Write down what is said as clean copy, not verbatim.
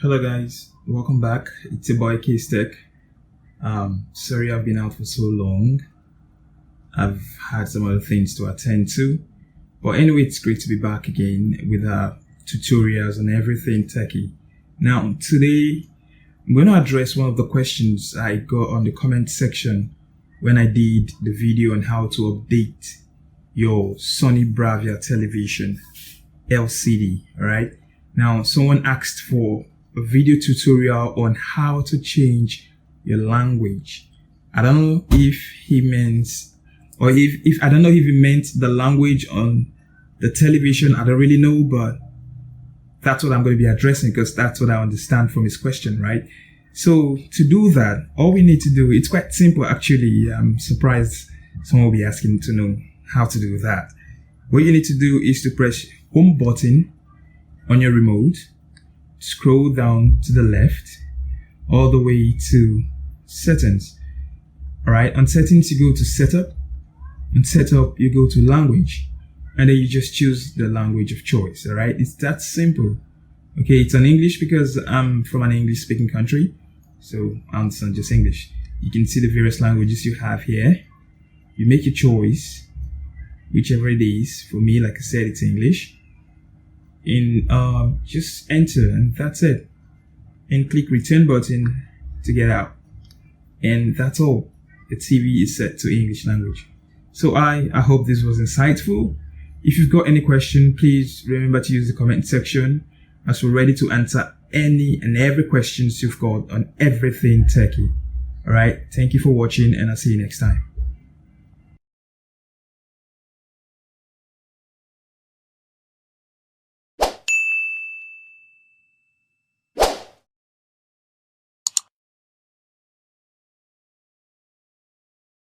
Hello guys, welcome back. It's your boy Case Tech. Sorry I've been out for so long. I've had some other things to attend to. But anyway, it's great to be back again with tutorials on everything techie. Now today, I'm going to address one of the questions I got on the comment section when I did the video on how to update your Sony Bravia television LCD. Alright, now someone asked for a video tutorial on how to change your language. I don't know if he means, or if I don't know if he meant the language on the television. I don't really know, but that's what I'm going to be addressing because that's what I understand from his question, right? So to do that, all we need to do, it's quite simple actually. I'm surprised someone will be asking to know how to do that. What you need to do is to press home button on your remote, scroll down to the left all the way to settings. All right, on settings you go to setup. On setup you go to language, and then you just choose the language of choice. All right, it's that simple. Okay, it's on English because I'm from an English speaking country, so I understand just English. You can see the various languages you have here. You make your choice, whichever it is. For me, like I said, it's English. Just enter, and that's it, and click return button to get out, and that's all. The TV is set to English language. So I hope this was insightful. If you've got any question, please remember to use the comment section, as we're ready to answer any and every questions you've got on everything techie. All right, thank you for watching, and I'll see you next time.